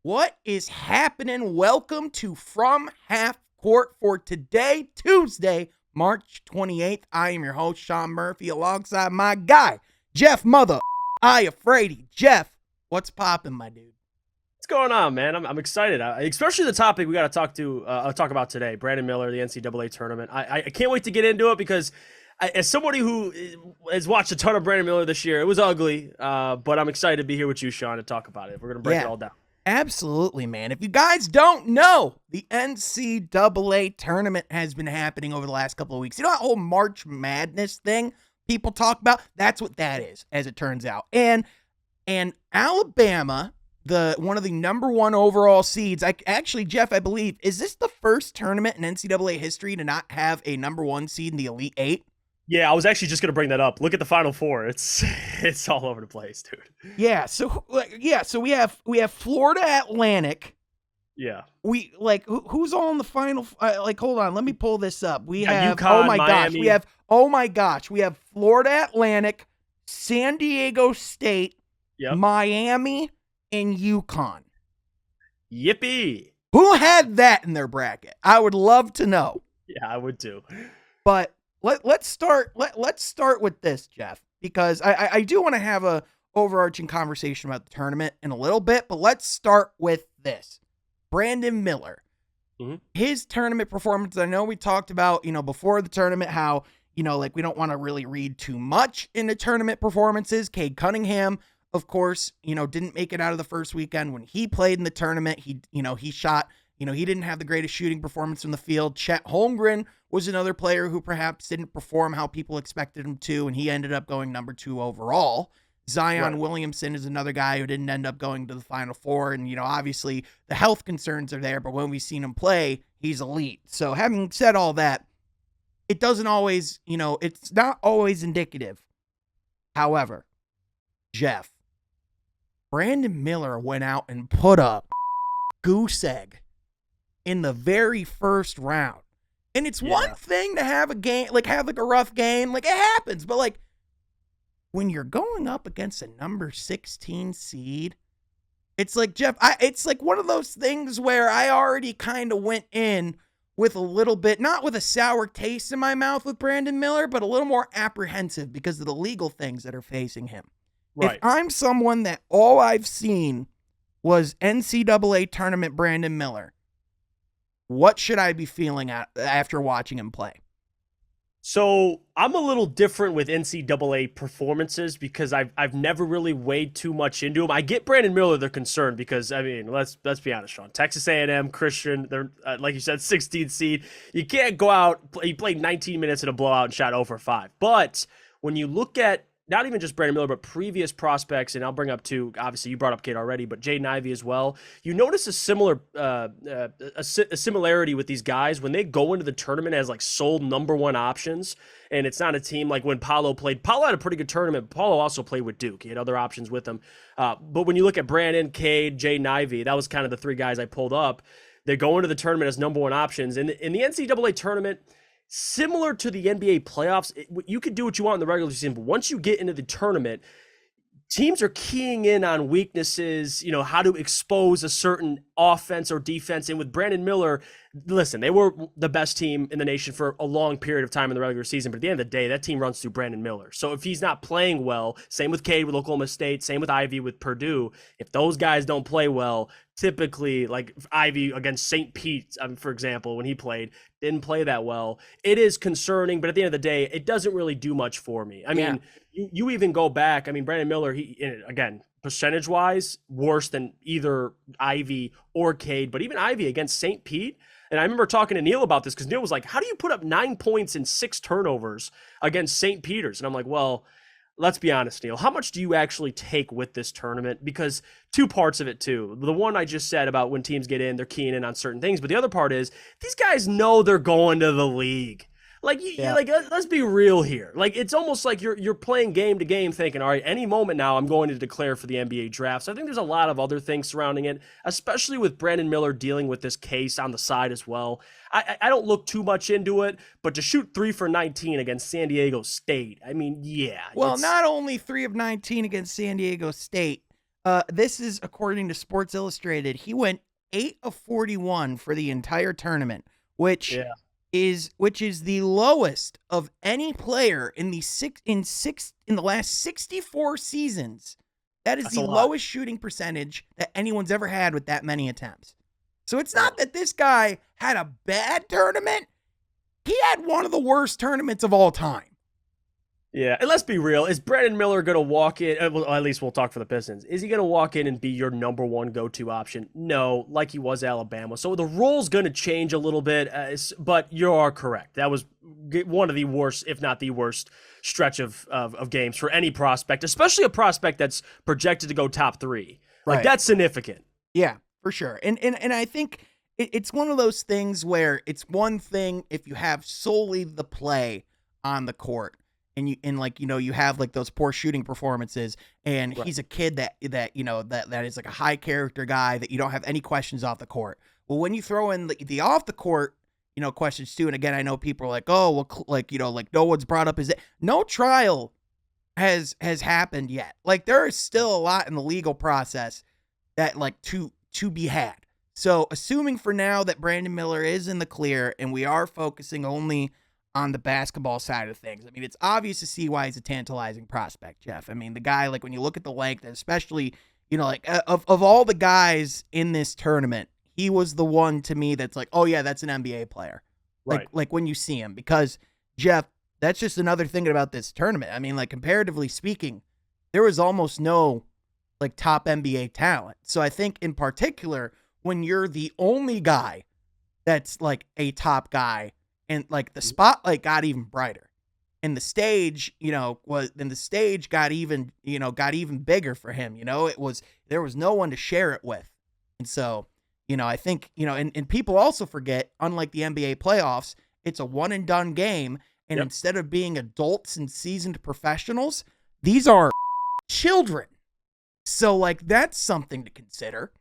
What is happening? Welcome to From Half Court for today, Tuesday, March 28th. I am your host, Sean Murphy, alongside my guy, Jeff Mother. I Afraidy. Jeff, what's popping, my dude? What's going on, man? I'm excited, especially the topic we got to talk about today. Brandon Miller, the NCAA tournament. I can't wait to get into it because as somebody who has watched a ton of Brandon Miller this year, it was ugly, but I'm excited to be here with you, Sean, to talk about it. We're gonna break it all down. Absolutely, man. If you guys don't know, the NCAA tournament has been happening over the last couple of weeks. You know that whole March Madness thing people talk about? That's what that is, as it turns out. And Alabama, one of the number one overall seeds, Jeff, I believe, is this the first tournament in NCAA history to not have a number one seed in the Elite Eight? Yeah, I was actually just gonna bring that up. Look at the Final Four. It's all over the place, dude. So we have Florida Atlantic. Yeah. Who's all in the final? Hold on, let me pull this up. We have UConn, oh my Miami. gosh, we have Florida Atlantic, San Diego State, Yep. Miami, and UConn. Yippee! Who had that in their bracket? I would love to know. Yeah, I would too. But let's start with this, Jeff, because I do want to have a overarching conversation about the tournament in a little bit, but let's start with this. Brandon Miller, his tournament performance. I know we talked about, before the tournament, how, we don't want to really read too much into tournament performances. Cade Cunningham, of course, didn't make it out of the first weekend when he played in the tournament. He shot, he didn't have the greatest shooting performance in the field. Chet Holmgren was another player who perhaps didn't perform how people expected him to, and he ended up going number 2 overall. Zion Williamson is another guy who didn't end up going to the Final Four, and, obviously the health concerns are there, but when we've seen him play, he's elite. So having said all that, it doesn't always, it's not always indicative. However, Jeff, Brandon Miller went out and put up goose egg in the very first round. And it's one thing to have a game, have a rough game, it happens, but when you're going up against a number 16 seed, it's Jeff, it's one of those things where I already kind of went in with a little bit, not with a sour taste in my mouth with Brandon Miller, but a little more apprehensive because of the legal things that are facing him. Right. If I'm someone that all I've seen was NCAA tournament Brandon Miller, what should I be feeling after watching him play? So I'm a little different with NCAA performances because I've never really weighed too much into them. I get Brandon Miller the concern because, let's be honest, Sean. Texas A&M, Christian, they're like you said, 16th seed. You can't go out. He played 19 minutes in a blowout and shot 0 for 5. But when you look at not even just Brandon Miller, but previous prospects, and I'll bring up two. Obviously, you brought up Cade already, but Jaden Ivey as well. You notice a similarity with these guys when they go into the tournament as sole number one options, and it's not a team like when Paolo played. Paolo had a pretty good tournament. Paolo also played with Duke. He had other options with him. But when you look at Brandon, Cade, Jaden Ivey, that was kind of the three guys I pulled up. They go into the tournament as number one options, and in the NCAA tournament, similar to the NBA playoffs, you could do what you want in the regular season, but once you get into the tournament, teams are keying in on weaknesses, how to expose a certain offense or defense. And with Brandon Miller, listen, they were the best team in the nation for a long period of time in the regular season, but at the end of the day, that team runs through Brandon Miller. So if he's not playing well, same with Cade with Oklahoma State, same with Ivy with Purdue, if those guys don't play well, typically like Ivy against St. Pete, for example, when he played, didn't play that well. It is concerning, but at the end of the day, it doesn't really do much for me. I mean, you even go back, Brandon Miller, again, percentage-wise, worse than either Ivy or Cade, but even Ivy against St. Pete. And I remember talking to Neil about this because Neil was like, how do you put up 9 points and 6 turnovers against St. Peter's? And I'm like, well, let's be honest, Neil. How much do you actually take with this tournament? Because two parts of it, too. The one I just said about when teams get in, they're keying in on certain things. But the other part is these guys know they're going to the league. Let's be real here. It's almost like you're playing game to game thinking, all right, any moment now I'm going to declare for the NBA draft. So I think there's a lot of other things surrounding it, especially with Brandon Miller dealing with this case on the side as well. I don't look too much into it, but to shoot 3 for 19 against San Diego State, Well, not only 3 of 19 against San Diego State, This is according to Sports Illustrated. He went 8 of 41 for the entire tournament, which Yeah, is the lowest of any player in the last 64 seasons. That is that's the a lot. lowest shooting percentage that anyone's ever had with that many attempts. So it's Yeah. not that this guy had a bad tournament. He had one of the worst tournaments of all time. Yeah, and let's be real. Is Brandon Miller going to walk in? Well, at least we'll talk for the Pistons. Is he going to walk in and be your number one go-to option? No, like he was Alabama. So the role's going to change a little bit, but you are correct. That was one of the worst, if not the worst, stretch of games for any prospect, especially a prospect that's projected to go top 3. Like, Right. that's significant. Yeah, for sure. And I think it's one of those things where it's one thing if you have solely the play on the court and you have like those poor shooting performances and Right. he's a kid that that is like a high character guy that you don't have any questions off the court. Well, when you throw in the off the court, questions too, and again, I know people are like, "Oh, well, like no one's brought up no trial has happened yet. Like there is still a lot in the legal process that like to be had. So assuming for now that Brandon Miller is in the clear and we are focusing only on the basketball side of things. I mean, it's obvious to see why he's a tantalizing prospect, Jeff. I mean, the guy, like when you look at the length, and especially, like of all the guys in this tournament, he was the one to me that's like, oh yeah, that's an NBA player. Right. Like when you see him, because Jeff, that's just another thing about this tournament. I mean, like comparatively speaking, there was almost no like top NBA talent. So I think in particular, when you're the only guy that's like a top guy and like the spotlight got even brighter and the stage, the stage got even bigger for him. There was no one to share it with. And so, I think, and people also forget, unlike the NBA playoffs, it's a one and done game. And Yep. instead of being adults and seasoned professionals, these are children. So, like, that's something to consider.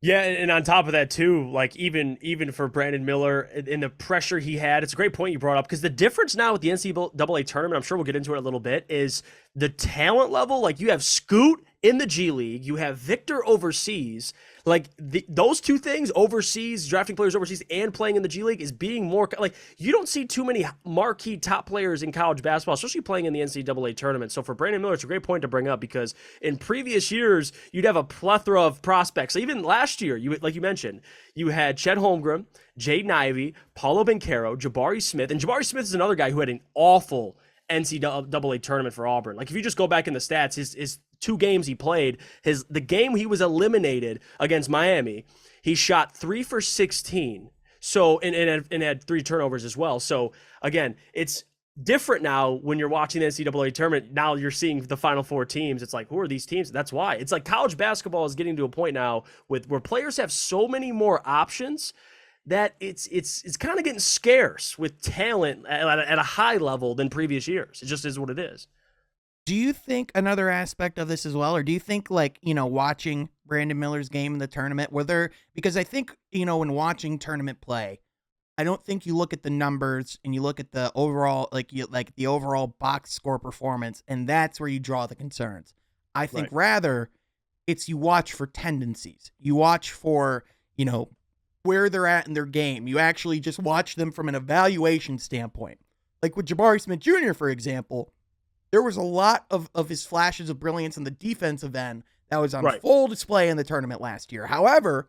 Yeah, and on top of that too, like even for Brandon Miller and the pressure he had, it's a great point you brought up because the difference now with the NCAA tournament, I'm sure we'll get into it a little bit, is the talent level. Like you have Scoot in the G League, you have Victor overseas. Like those two things, overseas, drafting players overseas and playing in the G League, is being more like you don't see too many marquee top players in college basketball, especially playing in the NCAA tournament. So for Brandon Miller, it's a great point to bring up because in previous years, you'd have a plethora of prospects. Even last year, like you mentioned, you had Chet Holmgren, Jaden Ivey, Paulo Banchero, Jabari Smith, and Jabari Smith is another guy who had an awful NCAA tournament for Auburn. Like if you just go back in the stats, his 2 games he played, the game he was eliminated against Miami, he shot 3 for 16. So and had 3 turnovers as well. So again, it's different now when you're watching the NCAA tournament. Now you're seeing the Final 4 teams. It's like, who are these teams? That's why. It's like college basketball is getting to a point now where players have so many more options that it's kind of getting scarce with talent at a high level than previous years. It just is what it is. Do you think another aspect of this as well, or do you think like, watching Brandon Miller's game in the tournament, because I think, when watching tournament play, I don't think you look at the numbers and you look at the overall, the overall box score performance, and that's where you draw the concerns. I think rather it's you watch for tendencies. You watch for, where they're at in their game. You actually just watch them from an evaluation standpoint. Like with Jabari Smith Jr., for example, there was a lot of his flashes of brilliance in the defensive end that was on full display in the tournament last year. However,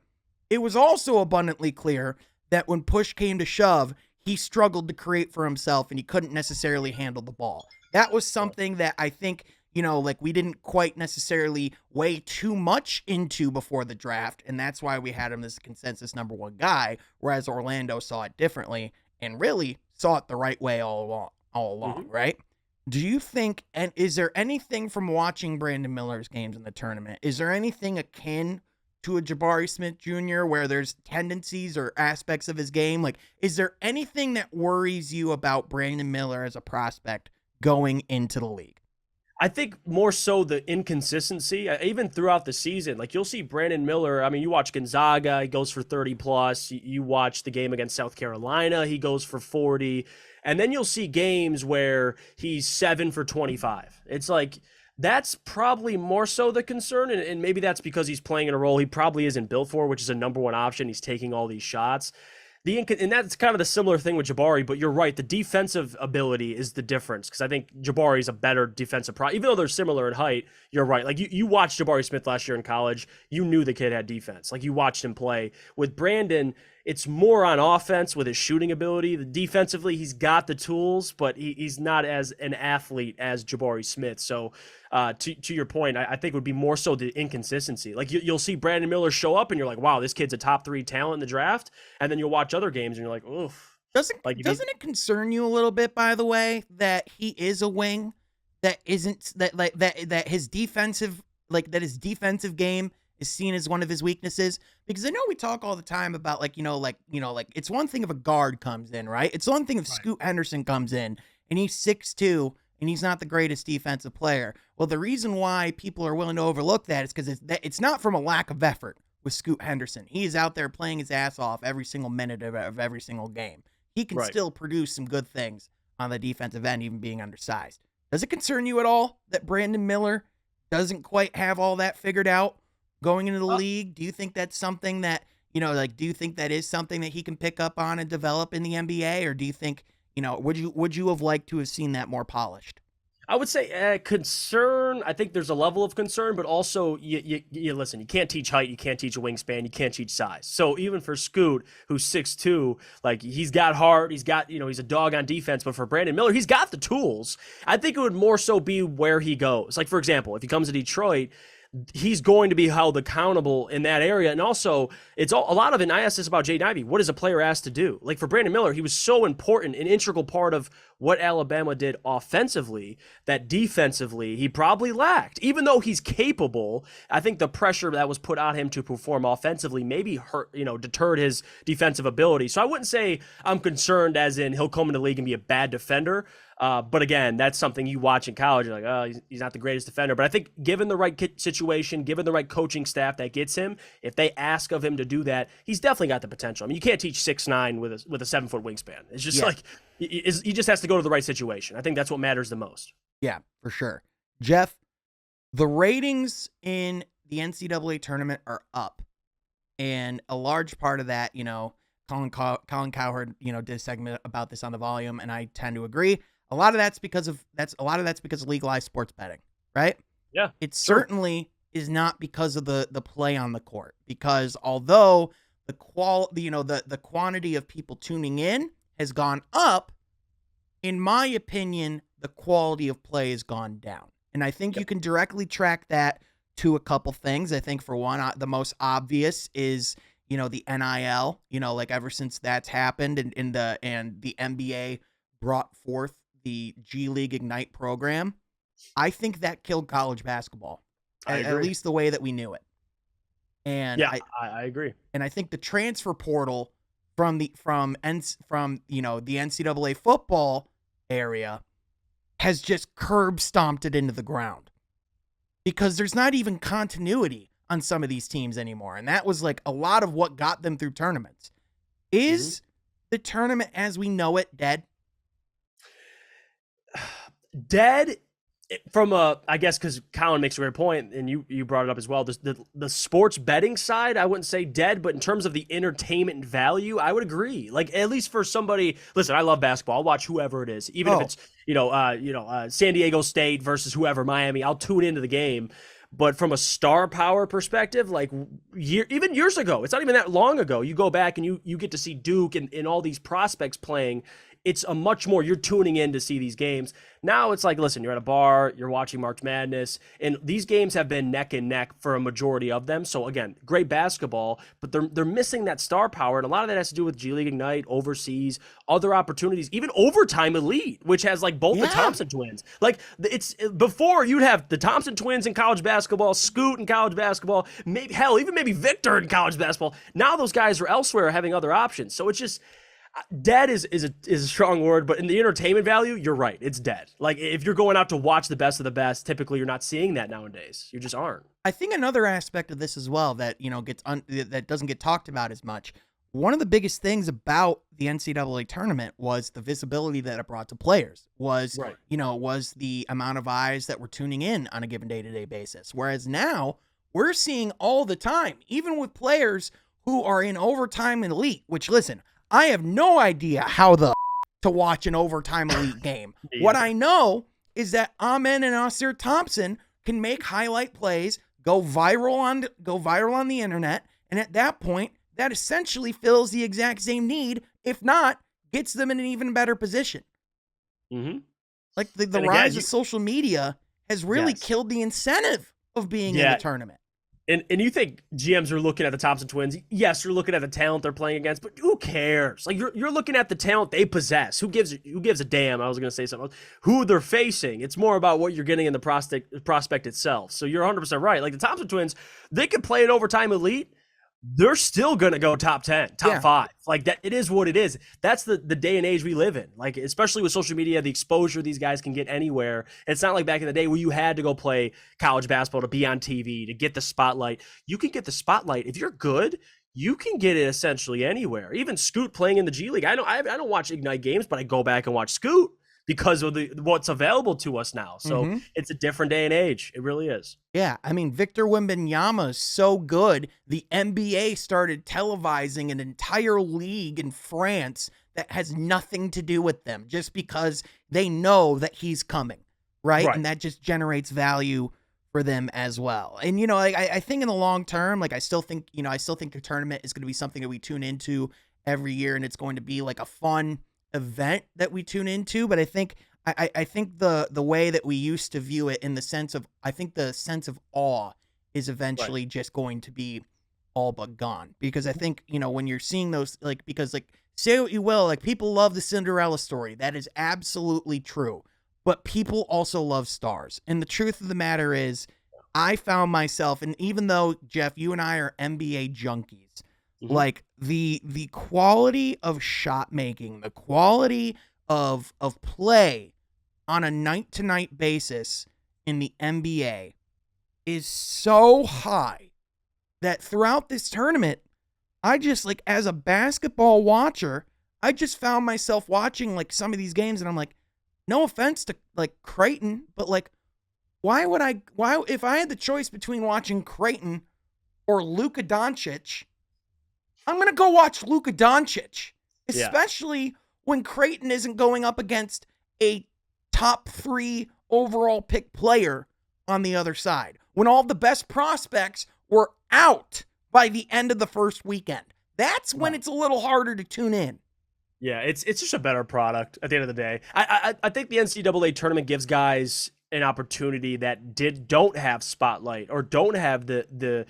it was also abundantly clear that when push came to shove, he struggled to create for himself and he couldn't necessarily handle the ball. That was something that I think, we didn't quite necessarily weigh too much into before the draft, and that's why we had him as a consensus number 1 guy, whereas Orlando saw it differently and really saw it the right way all along, right? Do you think, and is there anything from watching Brandon Miller's games in the tournament, is there anything akin to a Jabari Smith Jr. where there's tendencies or aspects of his game? Like, is there anything that worries you about Brandon Miller as a prospect going into the league? I think more so the inconsistency, even throughout the season. Like you'll see Brandon Miller. I mean, you watch Gonzaga, he goes for 30 plus. You watch the game against South Carolina, he goes for 40. And then you'll see games where he's 7 for 25. It's like, That's probably more so the concern, and maybe that's because he's playing in a role he probably isn't built for, which is a number one option. He's taking all these shots. And that's kind of the similar thing with Jabari, but you're right. The defensive ability is the difference because I think Jabari is a better defensive even though they're similar in height. You're right. Like you watched Jabari Smith last year in college, you knew the kid had defense. Like you watched him play. With Brandon, it's more on offense with his shooting ability. Defensively, he's got the tools, but he's not as an athlete as Jabari Smith. So to your point, I think it would be more so the inconsistency. Like you'll see Brandon Miller show up and you're like, wow, this kid's a top 3 talent in the draft. And then you'll watch other games and you're like, oof. Doesn't it concern you a little bit, by the way, that he is a wing that isn't that his defensive game is seen as one of his weaknesses? Because I know we talk all the time about like it's one thing if a guard comes in, right? It's one thing if Scoot Henderson comes in and he's 6'2" and he's not the greatest defensive player. Well, the reason why people are willing to overlook that is because it's not from a lack of effort with Scoot Henderson. He is out there playing his ass off every single minute of every single game. He can still produce some good things on the defensive end, even being undersized. Does it concern you at all that Brandon Miller doesn't quite have all that figured out going into the league? Do you think that's something that, do you think that is something that he can pick up on and develop in the NBA? Or do you think, would you have liked to have seen that more polished? I would say concern. I think there's a level of concern, but also you listen. You can't teach height. You can't teach a wingspan. You can't teach size. So even for Scoot, who's 6'2", like he's got heart. He's got he's a dog on defense. But for Brandon Miller, he's got the tools. I think it would more so be where he goes. Like for example, if he comes to Detroit, he's going to be held accountable in that area. And also, it's a lot of it. And I asked this about Jaden Ivey. What is a player asked to do? Like for Brandon Miller, he was so important, an integral part of what Alabama did offensively, that defensively he probably lacked. Even though he's capable, I think the pressure that was put on him to perform offensively maybe deterred his defensive ability. So I wouldn't say I'm concerned as in he'll come in the league and be a bad defender. But again, that's something you watch in college. You're like, oh, he's not the greatest defender. But I think given the right situation, given the right coaching staff that gets him, if they ask of him to do that, he's definitely got the potential. I mean, you can't teach 6'9" with a 7-foot wingspan. It's just like he just has to go to the right situation. I think that's what matters the most. Yeah, for sure. Jeff, the ratings in the NCAA tournament are up, and a large part of that, Colin Cowherd, did a segment about this on The Volume, and I tend to agree. A lot of that's because of legalized sports betting, right? Yeah. It certainly is not because of the play on the court, because although the quantity of people tuning in has gone up, in my opinion, the quality of play has gone down. And I think you can directly track that to a couple things. I think for one, the most obvious is, the NIL, like ever since that's happened and the NBA brought forth the G League Ignite program, I think that killed college basketball, at least the way that we knew it. And I agree. And I think the transfer portal from the NCAA football area has just curb stomped it into the ground, because there's not even continuity on some of these teams anymore. And that was like a lot of what got them through tournaments. Is the tournament as we know it dead? Dead from I guess because Colin makes a great point, and you brought it up as well. The sports betting side, I wouldn't say dead, but in terms of the entertainment value, I would agree. Like at least for somebody, listen, I love basketball. I'll watch whoever it is, even if it's San Diego State versus whoever, Miami. I'll tune into the game. But from a star power perspective, like even years ago, it's not even that long ago, you go back and you get to see Duke and all these prospects playing. It's a much more, you're tuning in to see these games. Now it's like, listen, you're at a bar, you're watching March Madness, and these games have been neck and neck for a majority of them. So again, great basketball, but they're missing that star power, and a lot of that has to do with G League Ignite, overseas, other opportunities, even Overtime Elite, which has like both the Thompson Twins. Like it's before you'd have the Thompson Twins in college basketball, Scoot in college basketball, maybe Victor in college basketball. Now those guys are elsewhere having other options. So it's just, dead is a strong word, but in the entertainment value, you're right. It's dead. Like if you're going out to watch the best of the best, typically you're not seeing that nowadays. You just aren't. I think another aspect of this as well that that doesn't get talked about as much one of the biggest things about the NCAA tournament was the visibility that it brought to players, was, Right. was the amount of eyes that were tuning in on a given day-to-day basis. Whereas now we're seeing all the time, even with players who are in overtime elite, which, listen, I have no idea how to watch an overtime elite game. What I know is that Amen and Nasir Thompson can make highlight plays, go viral on the internet, and at that point, that essentially fills the exact same need, if not, gets them in an even better position. Mm-hmm. Like the rise of social media has really killed the incentive of being in the tournament. And you think GMs are looking at the Thompson Twins? Yes, you're looking at the talent they're playing against, but who cares? Like you're looking at the talent they possess. Who gives a damn? I was going to say something else. Who they're facing. It's more about what you're getting in the prospect itself. So you're 100% right. Like the Thompson Twins, they could play an overtime elite. They're still going to go top 10, top 5. Like that, it is what it is. That's the day and age we live in. Like, especially with social media, the exposure these guys can get anywhere. It's not like back in the day where you had to go play college basketball to be on TV, to get the spotlight. You can get the spotlight. If you're good, you can get it essentially anywhere. Even Scoot playing in the G League. I don't watch Ignite games, but I go back and watch Scoot because of what's available to us now. So it's a different day and age. It really is. Yeah, I mean, Victor Wembanyama is so good. The NBA started televising an entire league in France that has nothing to do with them, just because they know that he's coming, right? And that just generates value for them as well. And, I think in the long term, I still think the tournament is going to be something that we tune into every year, and it's going to be like a fun event that we tune into. But I think the way that we used to view it, in the sense of, I think the sense of awe is eventually just going to be all but gone, because I think, when you're seeing those, because say what you will, people love the Cinderella story. That is absolutely true. But people also love stars. And the truth of the matter is, I found myself, and even though, Jeff, you and I are NBA junkies, the quality of shot making, the quality of play on a night-to-night basis in the NBA is so high that throughout this tournament, I just, as a basketball watcher, I just found myself watching, some of these games, and I'm like, no offense to, Creighton, but, why, if I had the choice between watching Creighton or Luka Doncic, I'm going to go watch Luka Doncic, especially when Creighton isn't going up against a top 3 overall pick player on the other side, when all the best prospects were out by the end of the first weekend. That's when it's a little harder to tune in. Yeah, it's just a better product at the end of the day. I think the NCAA tournament gives guys an opportunity that don't have spotlight or don't have the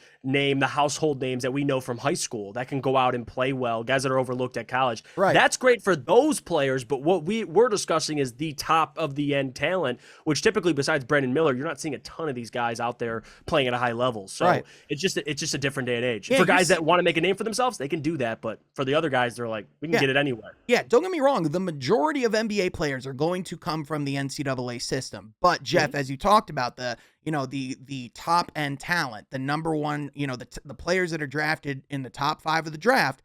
household names that we know from high school that can go out and play well, guys that are overlooked at college. Right. That's great for those players, but what we're discussing is the top of the end talent, which typically, besides Brandon Miller, you're not seeing a ton of these guys out there playing at a high level. So it's just a different day and age. For guys that want to make a name for themselves, they can do that, but for the other guys, they're like, we can get it anywhere. Yeah, don't get me wrong, the majority of NBA players are going to come from the NCAA system, but Jeff, as you talked about, the top end talent, the number one, the players that are drafted in the top 5 of the draft,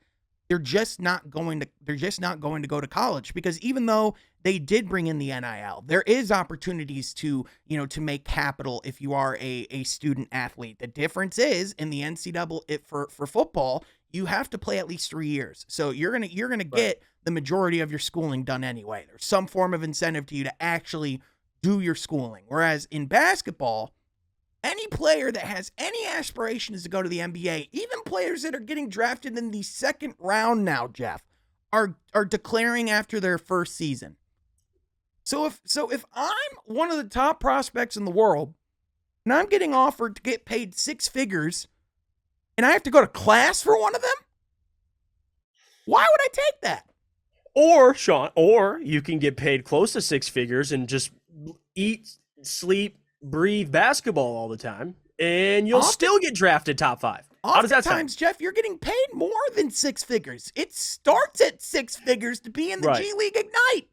they're just not going to go to college, because even though they did bring in the NIL, there is opportunities to make capital if you are a student athlete. The difference is, in the NCAA, for football, you have to play at least 3 years. So you're gonna get the majority of your schooling done anyway. There's some form of incentive to you to actually do your schooling. Whereas in basketball, any player that has any aspirations to go to the NBA, even players that are getting drafted in the second round now, Jeff, are declaring after their first season. So if I'm one of the top prospects in the world, and I'm getting offered to get paid 6 figures, and I have to go to class for one of them, why would I take that? Or, Sean, you can get paid close to 6 figures and just eat, sleep, breathe basketball all the time, and you'll still get drafted top 5. How does that sound? Oftentimes, Jeff, you're getting paid more than 6 figures. It starts at 6 figures to be in the G League Ignite.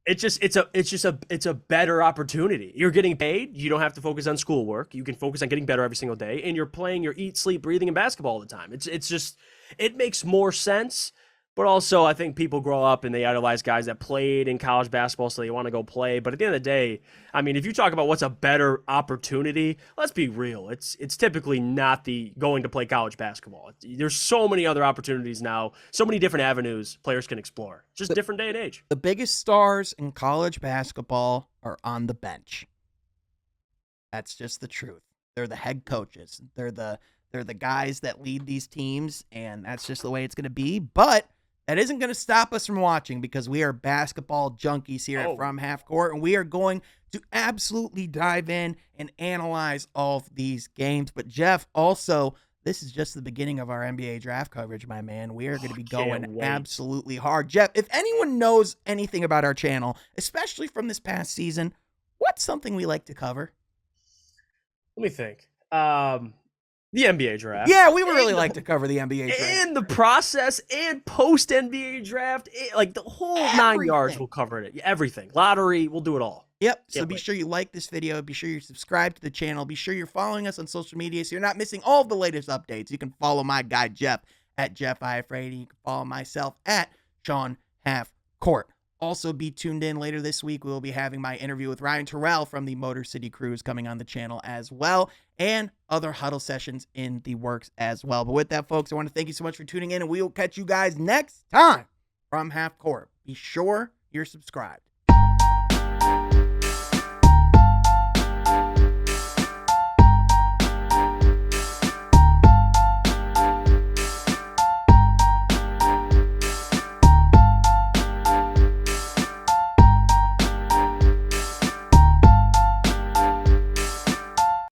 It's a better opportunity. You're getting paid. You don't have to focus on schoolwork. You can focus on getting better every single day, and you're playing your eat, sleep, breathing, and basketball all the time. It makes more sense. But also, I think people grow up and they idolize guys that played in college basketball, so they want to go play. But at the end of the day, I mean, if you talk about what's a better opportunity, let's be real. It's typically not the going to play college basketball. There's so many other opportunities now, so many different avenues players can explore. Just different day and age. The biggest stars in college basketball are on the bench. That's just the truth. They're the head coaches. They're the guys that lead these teams, and that's just the way it's going to be. But that isn't going to stop us from watching, because we are basketball junkies here at From Half Court, and we are going to absolutely dive in and analyze all of these games. But Jeff, also, this is just the beginning of our NBA draft coverage, my man. We are going to be going absolutely hard. Jeff, if anyone knows anything about our channel, especially from this past season, what's something we like to cover? Let me think. The NBA draft. Yeah, we would really like to cover the NBA draft. And the process and post-NBA draft. Like the whole 9 yards, we'll cover it. Everything. Lottery, we'll do it all. Yep. So be sure you like this video. Be sure you're subscribed to the channel. Be sure you're following us on social media so you're not missing all of the latest updates. You can follow my guy, Jeff, at Jeff I Afraid. And you can follow myself at Sean Half Court. Also, be tuned in later this week. We will be having my interview with Ryan Terrell from the Motor City Cruise coming on the channel as well, and other huddle sessions in the works as well. But with that, folks, I want to thank you so much for tuning in, and we will catch you guys next time from Half Court. Be sure you're subscribed.